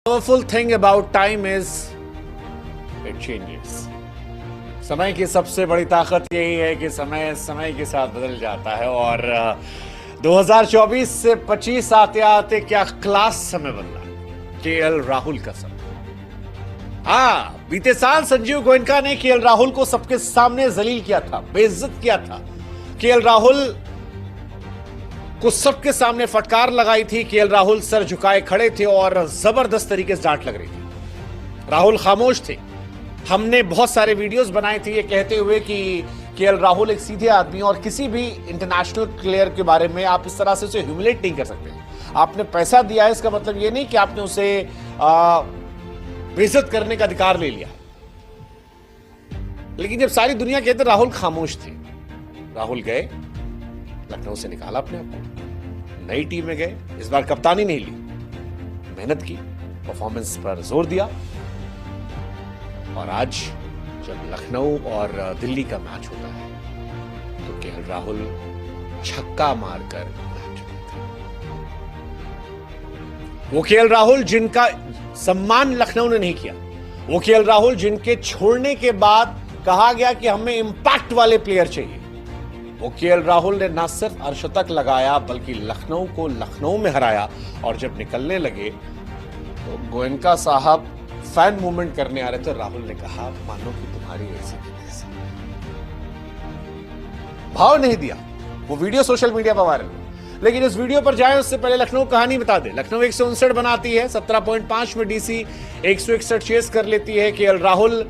powerful thing about time is it changes. समय की सबसे बड़ी ताकत यही है कि समय समय के साथ बदल जाता है और 2024 से 25 आते आते क्या क्लास समय बदला केएल राहुल का समय। हाँ, बीते साल संजीव गोयनका ने केएल राहुल को सबके सामने जलील किया था, बेइज्जत किया था। केएल राहुल को सबके सामने फटकार लगाई थी। केएल राहुल सर झुकाए खड़े थे और जबरदस्त तरीके से डांट लग रही थी। राहुल खामोश थे। हमने बहुत सारे वीडियोस बनाए थे ये कहते हुए कि केएल राहुल एक सीधे आदमी और किसी भी इंटरनेशनल प्लेयर के बारे में आप इस तरह से उसे ह्यूमिलेट नहीं कर सकते। आपने पैसा दिया है, इसका मतलब ये नहीं कि आपने उसे बेइज्जत करने का अधिकार ले लिया। लेकिन जब सारी दुनिया कहते राहुल खामोश थे, राहुल गए, लखनऊ से निकाला अपने आप को, नई टीम में गए, इस बार कप्तानी नहीं ली, मेहनत की, परफॉर्मेंस पर जोर दिया और आज जब लखनऊ और दिल्ली का मैच होता है तो केएल राहुल छक्का मारकर मैच जीतते हैं। वो केएल राहुल जिनका सम्मान लखनऊ ने नहीं किया, वो केएल राहुल जिनके छोड़ने के बाद कहा गया कि हमें इंपैक्ट वाले प्लेयर चाहिए, वो केएल राहुल ने न सिर्फ अर्धशतक लगाया बल्कि लखनऊ को लखनऊ में हराया। और जब निकलने लगे तो गोयनका साहब फैन मूवमेंट करने आ रहे थे। राहुल ने कहा मानो कि तुम्हारी ऐसी की तैसी। भाव नहीं दिया। वो वीडियो सोशल मीडिया पर वायरल हुआ। लेकिन इस वीडियो पर जाए उससे पहले लखनऊ कहानी बता दे। लखनऊ 159 बनाती है, 17.5 में डीसी 161 चेस कर लेती है। केएल राहुल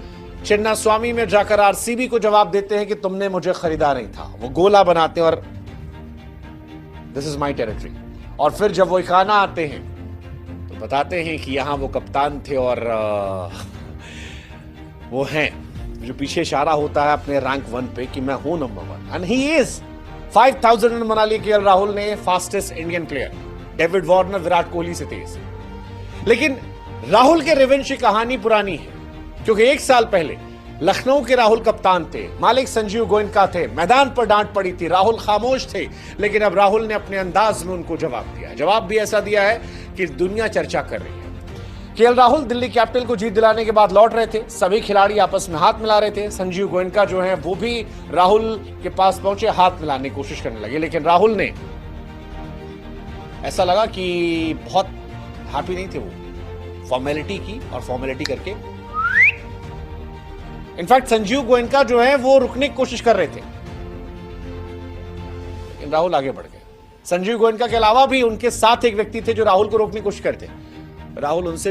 चिन्ना स्वामी में जाकर आरसीबी को जवाब देते हैं कि तुमने मुझे खरीदा नहीं था। वो गोला बनाते हैं और दिस इज माय टेरिटरी। और फिर जब वो इकाना आते हैं तो बताते हैं कि यहां वो कप्तान थे और वो हैं जो पीछे इशारा होता है अपने रैंक 1 पे कि मैं हूं number 1 and he is. 5000 run बना लिए केएल राहुल ने, fastest Indian player. David Warner Virat Kohli से तेज। लेकिन राहुल के रिवेंज की कहानी पुरानी है क्योंकि 1 साल पहले लखनऊ के राहुल कप्तान थे, मालिक संजीव गोयनका थे, मैदान पर डांट पड़ी थी, राहुल खामोश थे। लेकिन अब राहुल ने अपने अंदाज में उनको जवाब दिया। जवाब भी ऐसा दिया है कि दुनिया चर्चा कर रही है। केएल राहुल दिल्ली कैपिटल को जीत दिलाने के बाद लौट रहे थे। सभी खिलाड़ी आपस में हाथ मिला रहे थे। संजीव गोयनका जो है वो भी राहुल के पास पहुंचे, हाथ मिलाने की कोशिश करने लगे। लेकिन राहुल ने ऐसा लगा कि बहुत हैप्पी नहीं थे वो, फॉर्मेलिटी की और फॉर्मेलिटी करके इनफैक्ट संजीव गोयनका जो है वो रुकने की कोशिश कर रहे थे लेकिन राहुल आगे बढ़ गए। संजीव गोयनका के अलावा भी उनके साथ एक व्यक्ति थे जो राहुल को रोकने की कोशिश करते। राहुल उनसे भी